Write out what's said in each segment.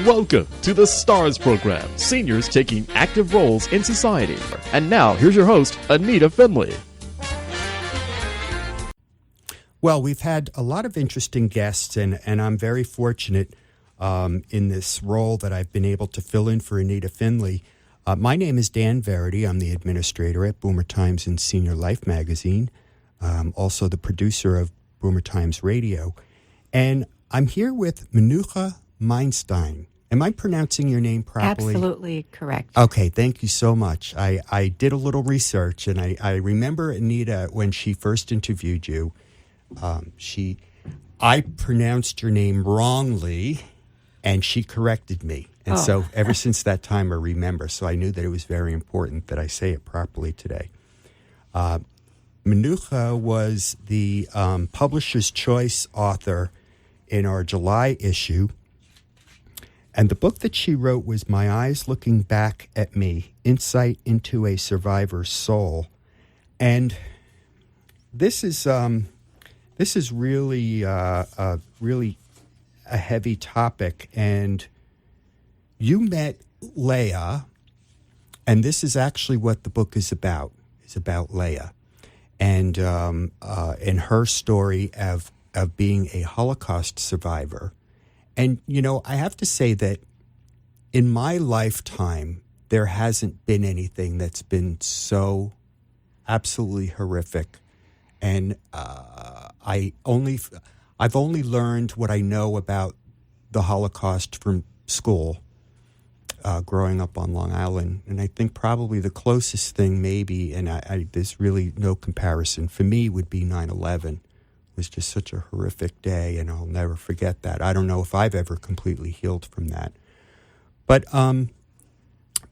Welcome to the STARS program, seniors taking active roles in society. And now, here's your host, ANITA FINLEY. Well, we've had a lot of interesting guests, and I'm very fortunate in this role that I've been able to fill in for ANITA FINLEY. My name is Dan Verity. I'm the administrator at Boomer Times and Senior Life magazine, also the producer of Boomer Times Radio. And I'm here with MENUCHA MEINSTEIN. Am I pronouncing your name properly? Absolutely correct. Okay, thank you so much. I did a little research, and I remember ANITA, when she first interviewed you, I pronounced your name wrongly, and she corrected me. And so ever since that time, I remember. So I knew that it was very important that I say it properly today. MENUCHA was the Publisher's Choice author in our July issue. And the book that she wrote was My Eyes Looking Back at Me, Insight into a Survivor's Soul. And this is really a heavy topic. And you met Leah, and this is actually what the book is about. It's about Leah and her story of being a Holocaust survivor. And, you know, I have to say that in my lifetime, there hasn't been anything that's been so absolutely horrific. And I've only learned what I know about the Holocaust from school, growing up on Long Island. And I think probably the closest thing maybe, and there's really no comparison, for me would be 9/11. Was just such a horrific day, and I'll never forget that. I don't know if I've ever completely healed from that. But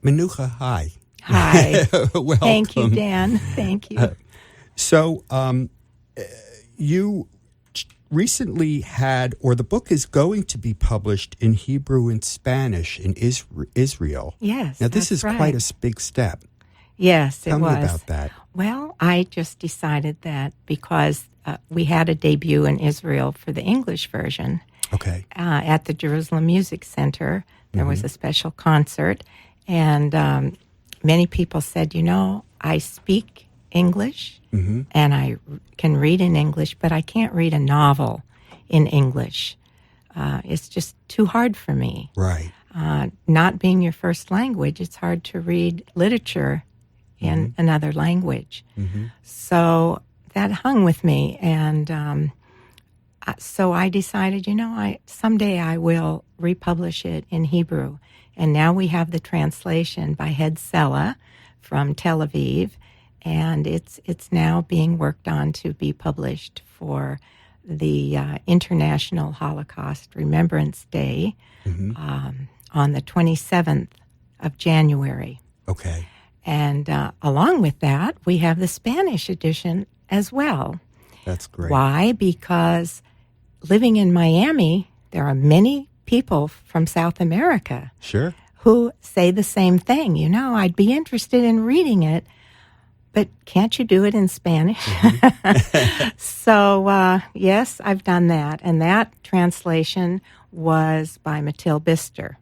MENUCHA, hi. Hi. Welcome. Thank you, Dan. Thank you. So you recently had, or the book is going to be published in Hebrew and Spanish in Israel. Yes, now this is right. quite a big step. Yes, Tell it was. me about that. Well, I just decided that because we had a debut in Israel for the English version. Okay. At the Jerusalem Music Center. There was a special concert, and many people said, you know, I speak English, and I can read in English, but I can't read a novel in English. It's just too hard for me. Right. Not being your first language, it's hard to read literature in another language. So that hung with me, and so I decided, you know, someday I will republish it in Hebrew. And now we have the translation by Head Sella from Tel Aviv, and it's now being worked on to be published for the International Holocaust Remembrance Day on the 27th of January. Okay. And along with that, we have the Spanish edition as well. That's great. Why? Because living in Miami, there are many people from South America Sure. who say the same thing. You know, I'd be interested in reading it, but can't you do it in Spanish? So, yes, I've done that. And that translation was by Matilde Bister.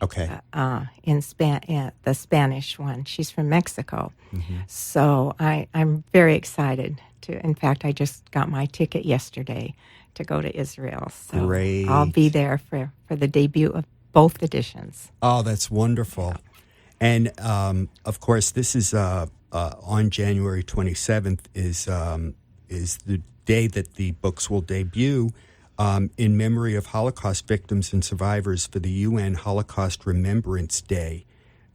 Okay. In the Spanish one. She's from Mexico. So I'm very excited to, in fact, I just got my ticket yesterday to go to Israel. So Great. I'll be there for the debut of both editions. Oh, that's wonderful. And, of course, this is on January 27th is the day that the books will debut in memory of Holocaust victims and survivors for the UN Holocaust Remembrance Day.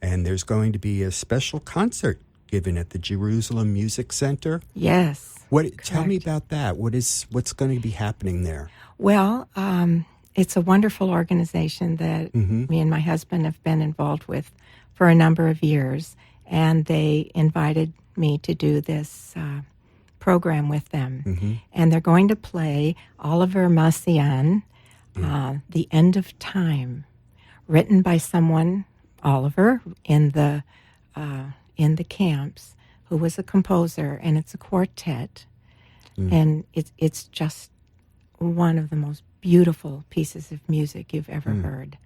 And there's going to be a special concert given at the Jerusalem Music Center. Yes. Tell me about that. What's going to be happening there? Well, it's a wonderful organization that me and my husband have been involved with for a number of years. And they invited me to do this program with them. And they're going to play Oliver Messiaen, The End of Time, written by someone, Oliver, in the camps, who was a composer, and it's a quartet. And it's just one of the most beautiful pieces of music you've ever heard.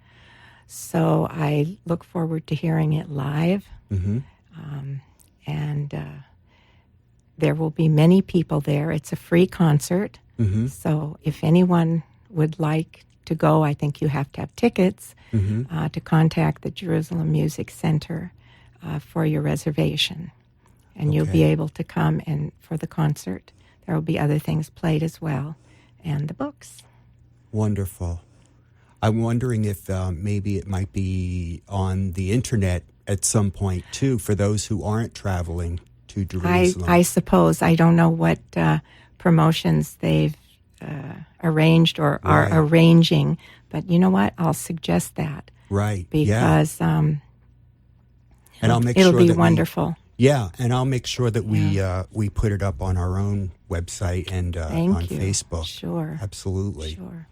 So I look forward to hearing it live. Mm-hmm. And there will be many people there. It's a free concert. Mm-hmm. So if anyone would like to go, I think you have to have tickets to contact the Jerusalem Music Center for your reservation. And you'll be able to come and for the concert. There will be other things played as well, and the books. Wonderful. I'm wondering if maybe it might be on the internet at some point, too, for those who aren't traveling to Jerusalem. I suppose. I don't know what promotions they've arranged or are arranging, but you know what? I'll suggest that. Right. Because and I'll make it'll sure be that wonderful. and I'll make sure that we put it up on our own website and on Facebook. Sure. Absolutely. Sure.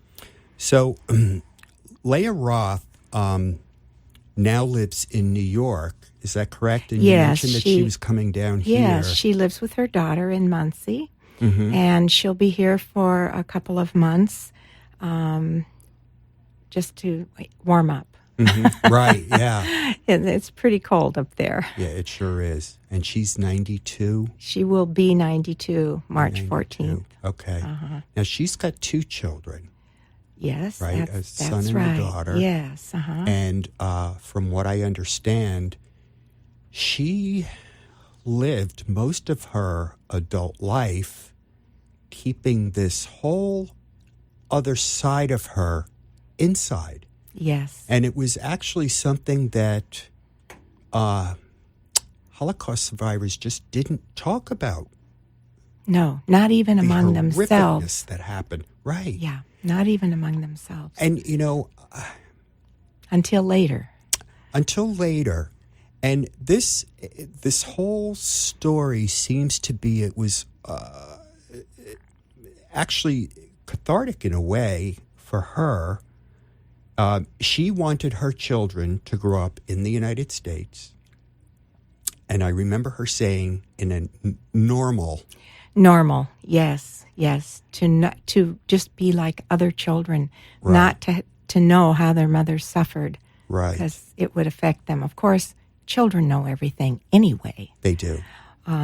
So, Leah Roth now lives in New York. Is that correct? And you mentioned that she was coming down here. Yes, she lives with her daughter in Muncie, and she'll be here for a couple of months just to warm up. Right, yeah. It's pretty cold up there. Yeah, it sure is. And she's 92? She will be 92 March 14th. Okay. Now, she's got 2 children. Yes, right? A son and right. a daughter. Yes, And from what I understand, she lived most of her adult life keeping this whole other side of her inside. Yes. And it was actually something that Holocaust survivors just didn't talk about. No, not even among themselves. The horrificness that happened. Right. Yeah, not even among themselves. And, you know... until later. Until later. And this whole story seems to be, it was actually cathartic in a way for her. She wanted her children to grow up in the United States. And I remember her saying in a normal, yes. To just be like other children, not to know how their mothers suffered. Right. Because it would affect them. Of course, children know everything anyway. They do.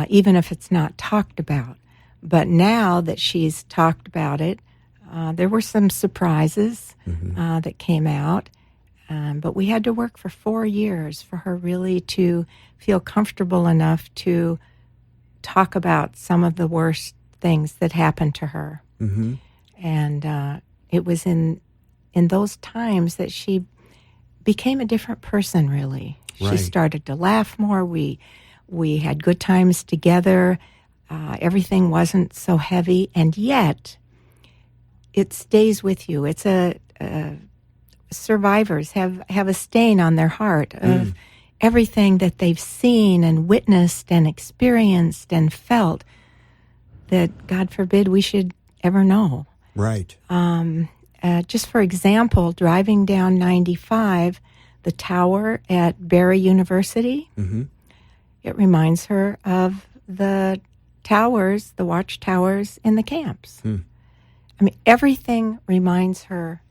Even if it's not talked about. But now that she's talked about it, there were some surprises that came out. But we had to work for 4 years for her really to feel comfortable enough to talk about some of the worst things that happened to her. And it was in those times that she became a different person, really. Right. She started to laugh more. We had good times together. Everything wasn't so heavy, and yet it stays with you. It's survivors have a stain on their heart of everything that they've seen and witnessed and experienced and felt that, God forbid, we should ever know. Right. Just for example, driving down 95, the tower at Barry University, it reminds her of the towers, the watchtowers in the camps. I mean, everything reminds her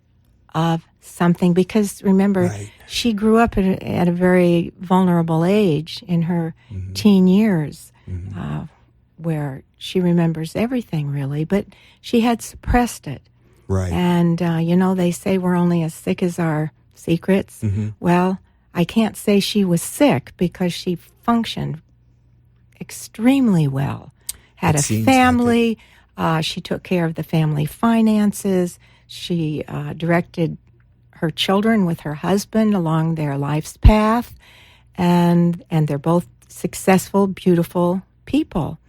of something because, remember, she grew up at a very vulnerable age in her teen years where she remembers everything, really, but she had suppressed it. Right. And, they say we're only as sick as our secrets. Well, I can't say she was sick because she functioned extremely well. Had a family. She took care of the family finances. She directed her children with her husband along their life's path. And they're both successful, beautiful people.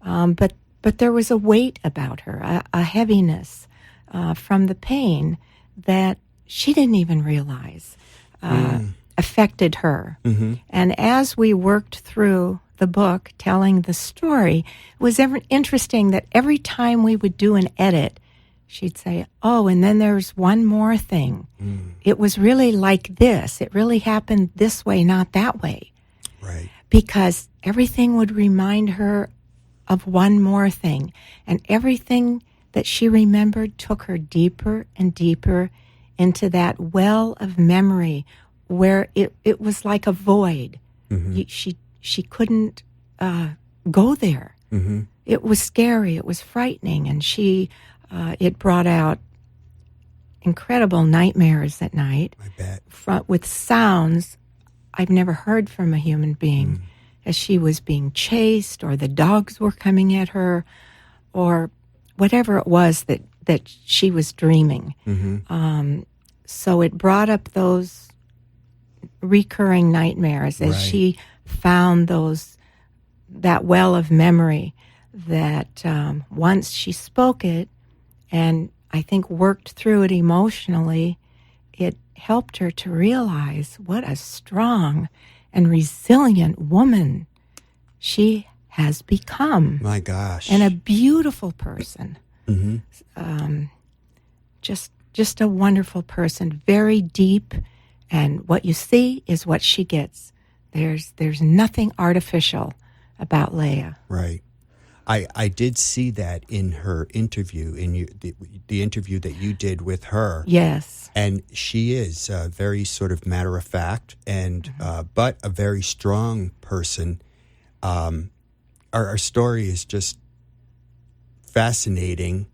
But there was a weight about her, a heaviness from the pain that she didn't even realize affected her. And as we worked through the book, telling the story, it was interesting that every time we would do an edit, she'd say, oh, and then there's one more thing. It was really like this. It really happened this way, not that way. Right. Because everything would remind her of one more thing. And everything that she remembered took her deeper and deeper into that well of memory where it was like a void. She couldn't go there. It was scary. It was frightening, and it brought out incredible nightmares at night. I bet. With sounds I've never heard from a human being, as she was being chased, or the dogs were coming at her, or whatever it was that she was dreaming. So it brought up those recurring nightmares as she found that well of memory that once she spoke it, and I think worked through it emotionally, it helped her to realize what a strong and resilient woman she has become. My gosh. And a beautiful person. Just a wonderful person, very deep, and what you see is what she gets. There's nothing artificial about Leah. Right. I did see that in her interview, the interview that you did with her. Yes. And she is very sort of matter of fact, and but a very strong person. Our story is just fascinating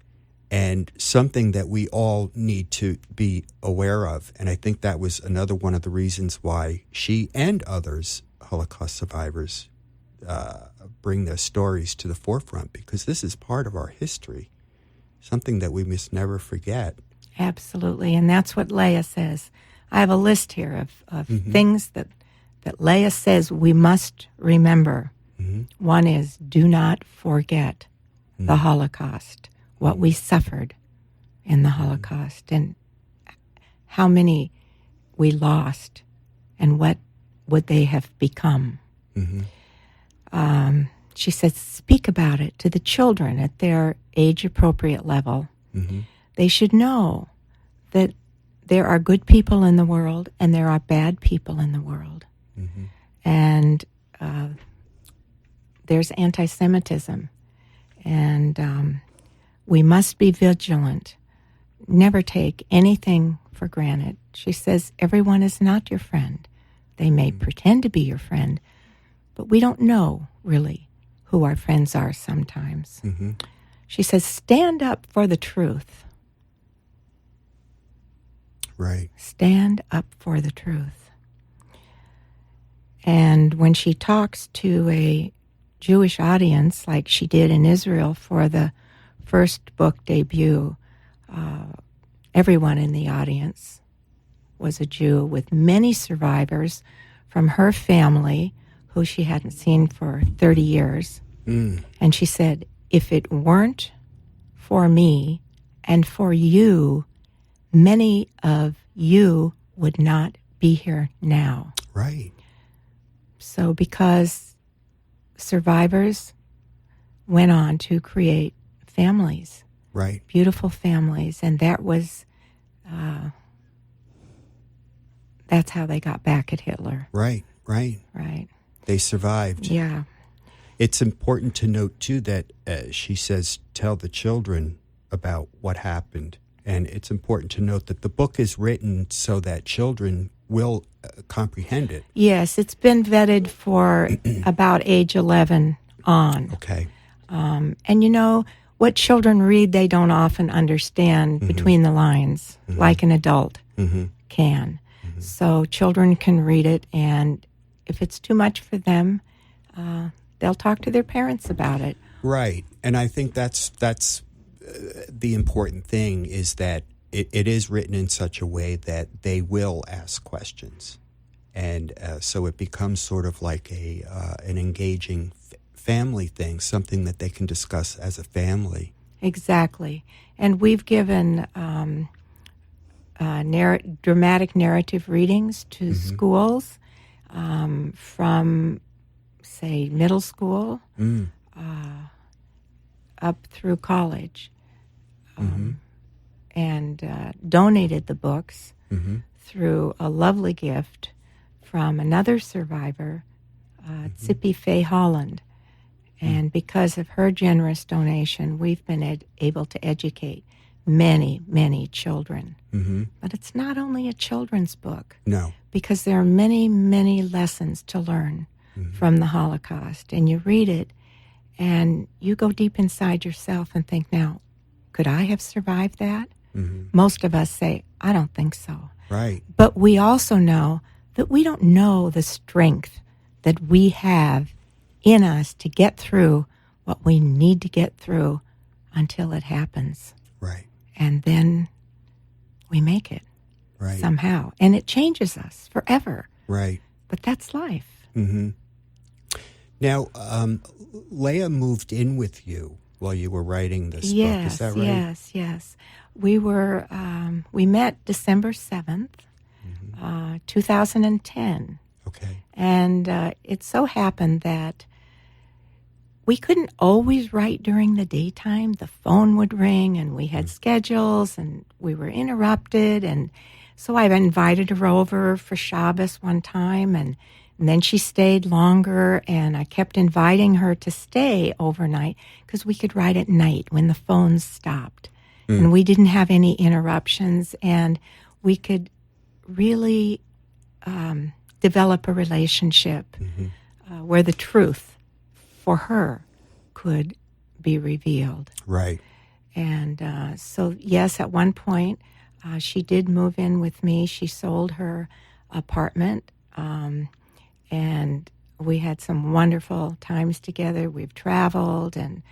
and something that we all need to be aware of. And I think that was another one of the reasons why she and others, Holocaust survivors, bring their stories to the forefront, because this is part of our history, something that we must never forget. Absolutely, and that's what Leah says. I have a list here of things that Leah says we must remember. One is, do not forget the Holocaust, what we suffered in the Holocaust, and how many we lost, and what would they have become. She says, speak about it to the children at their age-appropriate level. They should know that there are good people in the world and there are bad people in the world. And there's anti-Semitism. And we must be vigilant. Never take anything for granted. She says, everyone is not your friend. They may pretend to be your friend, but we don't know, really, who our friends are sometimes. She says, stand up for the truth. Right. Stand up for the truth. And when she talks to a Jewish audience, like she did in Israel for the first book debut, everyone in the audience was a Jew, with many survivors from her family who she hadn't seen for 30 years. And she said, if it weren't for me and for you, many of you would not be here now. Right. So because survivors went on to create families. Right. Beautiful families. And that was, that's how they got back at Hitler. Right, right. Right. They survived. Yeah. It's important to note, too, that she says, tell the children about what happened. And it's important to note that the book is written so that children will comprehend it. Yes, it's been vetted for about age 11 on. Okay. And you know, what children read, they don't often understand between the lines, like an adult can. So children can read it, and if it's too much for them, they'll talk to their parents about it. Right. And I think that's the important thing, is that it is written in such a way that they will ask questions. And so it becomes sort of like an engaging family thing, something that they can discuss as a family. Exactly. And we've given dramatic narrative readings to schools from, say, middle school up through college, and donated the books through a lovely gift from another survivor, Tsippi Faye Holland. And because of her generous donation, we've been able to educate many, many children. Mm-hmm. But it's not only a children's book, No. because there are many, many lessons to learn from the Holocaust. And you read it, and you go deep inside yourself and think, now, could I have survived that? Mm-hmm. Most of us say, I don't think so. Right. But we also know that we don't know the strength that we have in us to get through what we need to get through until it happens. Right. And then we make it somehow. And it changes us forever. Right. But that's life. Mm-hmm. Now, Leah moved in with you while you were writing this book. Is that right? Yes. We met December 7th, 2010. Okay. And it so happened that we couldn't always write during the daytime. The phone would ring, and we had schedules, and we were interrupted. And so I invited her over for Shabbos one time, and then she stayed longer, and I kept inviting her to stay overnight because we could write at night when the phones stopped. And we didn't have any interruptions, and we could really develop a relationship where the truth for her could be revealed. Right. And so, yes, at one point, she did move in with me. She sold her apartment, and we had some wonderful times together. We've traveled and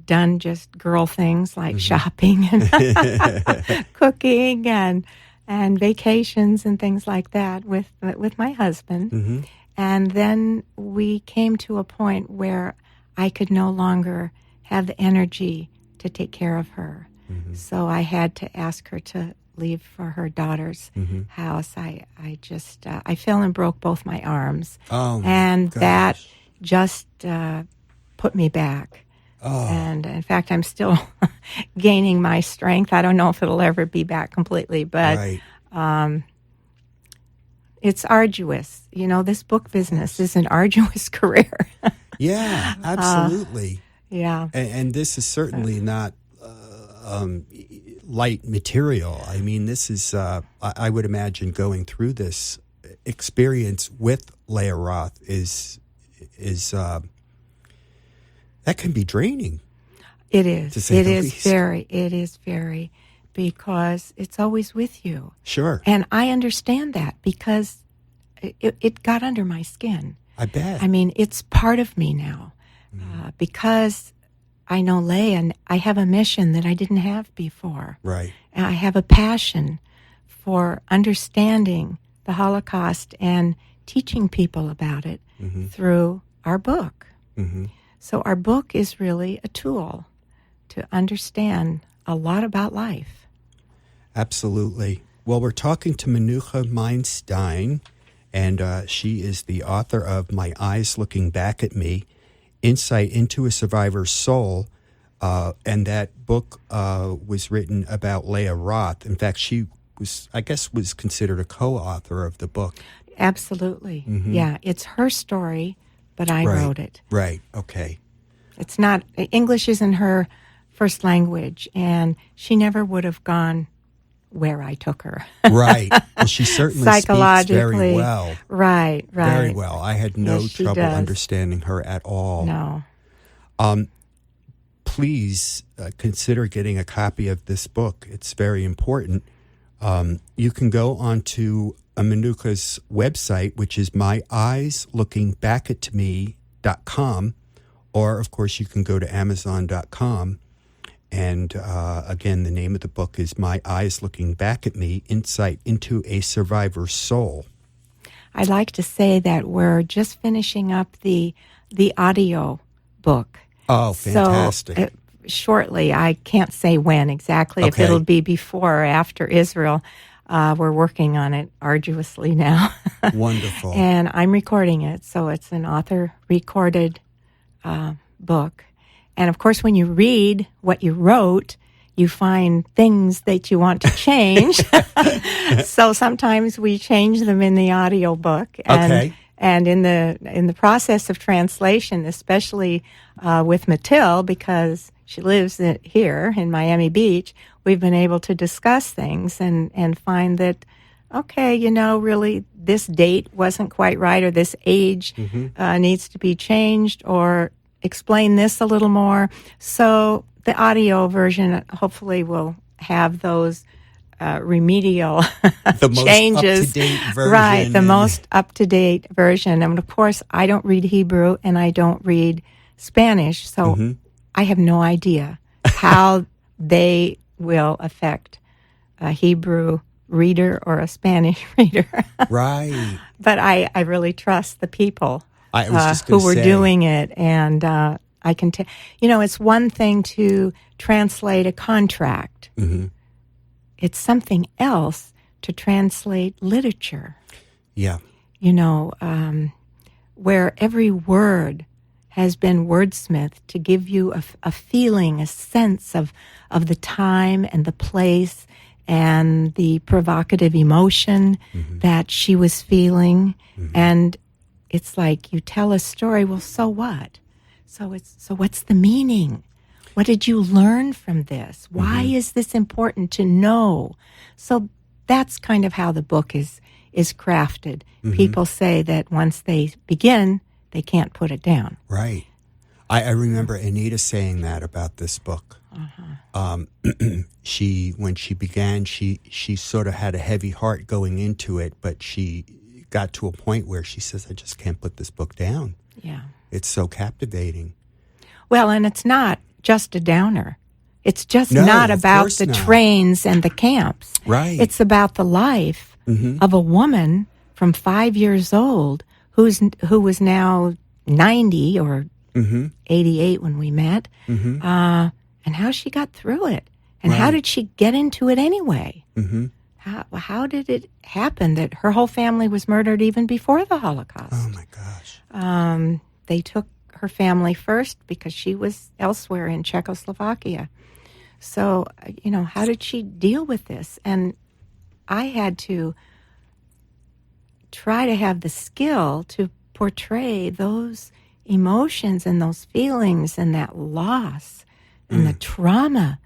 done just girl things like shopping and cooking and vacations and things like that with my husband. And then we came to a point where I could no longer have the energy to take care of her. So I had to ask her to leave for her daughter's house. I just I fell and broke both my arms. Oh, and gosh. That just put me back. Oh. And in fact, I'm still gaining my strength. I don't know if it'll ever be back completely, but it's arduous. You know, this book business is an arduous career. Yeah, absolutely. Yeah. And this is certainly not light material. I mean, this is, I would imagine going through this experience with Leah Roth is that can be draining. It is. To say the least. It is very, because it's always with you. Sure. And I understand that because it got under my skin. I bet. I mean, it's part of me now because I know Leah, and I have a mission that I didn't have before. Right. And I have a passion for understanding the Holocaust and teaching people about it through our book. So our book is really a tool to understand a lot about life. Absolutely. Well, we're talking to MENUCHA MEINSTEIN, and she is the author of My Eyes Looking Back at Me, Insight into a Survivor's Soul. And that book was written about Leah Roth. In fact, she was considered a co-author of the book. Absolutely. Yeah, it's her story, but I wrote it. Right, okay. It's not, English isn't her first language, and she never would have gone where I took her. Right. Well, she certainly speaks very well. Right. Very well. I had no Yes, she trouble does. understanding her at all. No. Please consider getting a copy of this book. It's very important. You can go onto MENUCHA's website, which is myeyeslookingbackatme.com, or, of course, you can go to Amazon.com. And, again, the name of the book is My Eyes Looking Back at Me, Insight into a Survivor's Soul. I'd like to say that we're just finishing up the audio book. Oh, fantastic. So, shortly, I can't say when exactly, if Okay. it'll be before or after Israel. We're working on it arduously now. Wonderful. And I'm recording it, so it's an author-recorded book. And, of course, when you read what you wrote, you find things that you want to change. So sometimes we change them in the audio book. Okay. And in the process of translation, especially with Mathilde, because she lives here in Miami Beach, we've been able to discuss things and find that, okay, really this date wasn't quite right, or this age needs to be changed, or explain this a little more. So the audio version hopefully will have those remedial The most changes. up-to-date version. Right, the most up-to-date version. And of course, I don't read Hebrew and I don't read Spanish, so I have no idea how they will affect a Hebrew reader or a Spanish reader. Right. But I really trust the people I was just who gonna were say. doing it. And I can tell, it's one thing to translate a contract. It's something else to translate literature. Yeah. Where every word has been wordsmithed to give you a feeling, a sense of the time and the place and the provocative emotion that she was feeling. And it's like you tell a story, well, so what? So what's the meaning? What did you learn from this? Why is this important to know? So that's kind of how the book is crafted. People say that once they begin, they can't put it down. Right. I remember Anita saying that about this book. When she began, she sort of had a heavy heart going into it, but she got to a point where she says, I just can't put this book down. Yeah. It's so captivating. Well, and it's not just a downer. It's just No, not of about course the not. trains and the camps. Right. It's about the life of a woman from 5 years old who was now 90 or 88 when we met, and how she got through it, and how did she get into it anyway? How did it happen that her whole family was murdered even before the Holocaust? Oh, my gosh. They took her family first because she was elsewhere in Czechoslovakia. So, how did she deal with this? And I had to try to have the skill to portray those emotions and those feelings and that loss and the trauma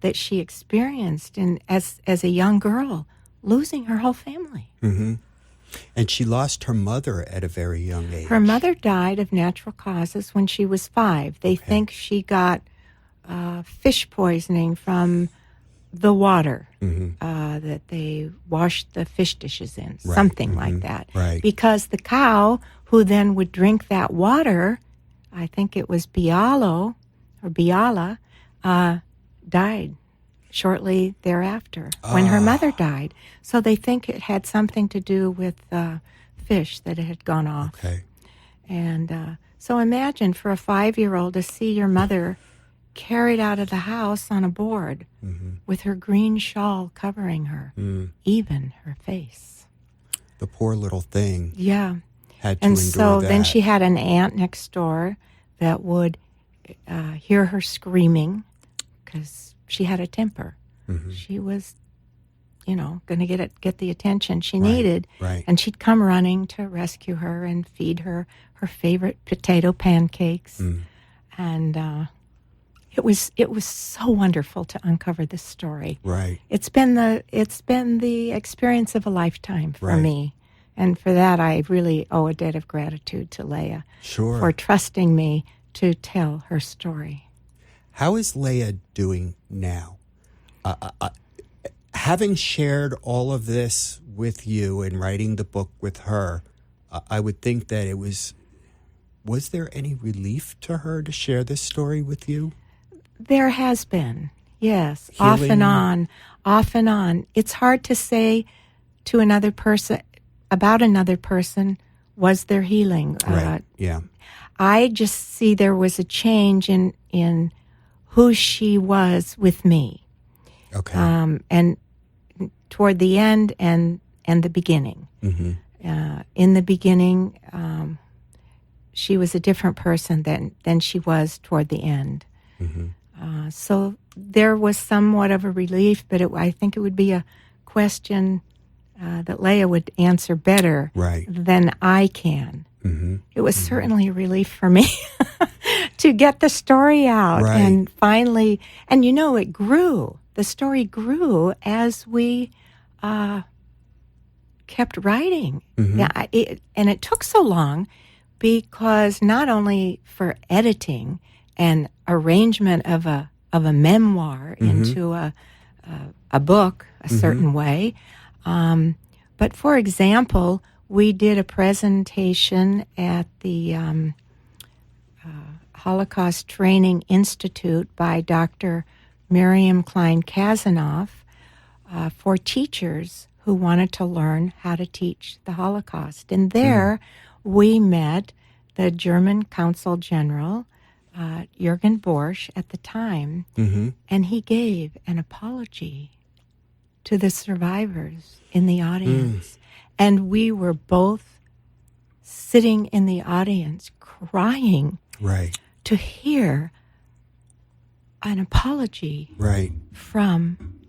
that she experienced as a young girl, losing her whole family. And she lost her mother at a very young age. Her mother died of natural causes when she was 5. They think she got fish poisoning from the water that they washed the fish dishes in, something like that. Right. Because the cow who then would drink that water, I think it was Biala, died shortly thereafter when her mother died. So they think it had something to do with fish that had gone off. Okay. And so imagine for a 5-year-old to see your mother carried out of the house on a board with her green shawl covering her, even her face. The poor little thing. Yeah. Had to And endure so that. then she had an aunt next door that would hear her screaming because she had a temper. She was, going to get the attention she needed. Right. And she'd come running to rescue her and feed her favorite potato pancakes. And it was so wonderful to uncover this story. Right. It's been the experience of a lifetime for Right. me. And for that, I really owe a debt of gratitude to Leah Sure. for trusting me to tell her story. How is Leah doing now? Having shared all of this with you and writing the book with her, I would think that it was there any relief to her to share this story with you? There has been, yes, Healing. off and on. It's hard to say to another person, about another person, was there healing? Right, yeah. I just see there was a change in who she was with me. Okay. And toward the end and the beginning. In the beginning, she was a different person than she was toward the end. So there was somewhat of a relief, but I think it would be a question that Leah would answer better than I can. It was certainly a relief for me to get the story out and finally, and it grew. the story grew as we kept writing. Yeah, and it took so long because not only for editing and arrangement of a memoir into a book a certain way, but for example, we did a presentation at the Holocaust Training Institute by Dr. Miriam Klein-Kazanoff for teachers who wanted to learn how to teach the Holocaust. And there we met the German Consul General, Jürgen Borsch, at the time, and he gave an apology to the survivors in the audience. And we were both sitting in the audience crying to hear an apology from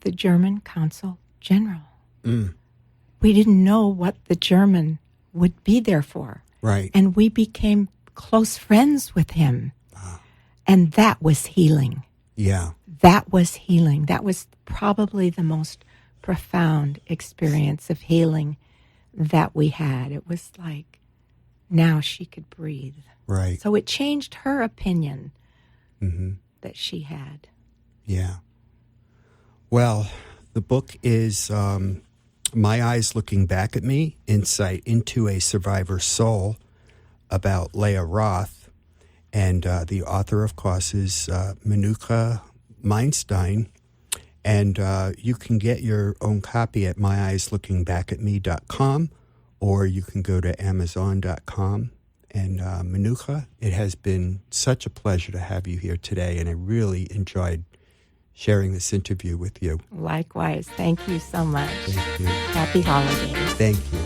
the German Consul General. We didn't know what the German would be there for. And we became close friends with him. And that was healing. That was healing. That was probably the most profound experience of healing that we had. It was like now she could breathe. So it changed her opinion that she had. Well, the book is My Eyes Looking Back at Me, Insight into a Survivor's Soul, about Leah Roth. And the author, of course, is MENUCHA MEINSTEIN. And you can get your own copy at myeyeslookingbackatme.com, or you can go to amazon.com. And MENUCHA, it has been such a pleasure to have you here today, and I really enjoyed sharing this interview with you. Likewise. Thank you so much. Thank you. Happy holidays. Thank you.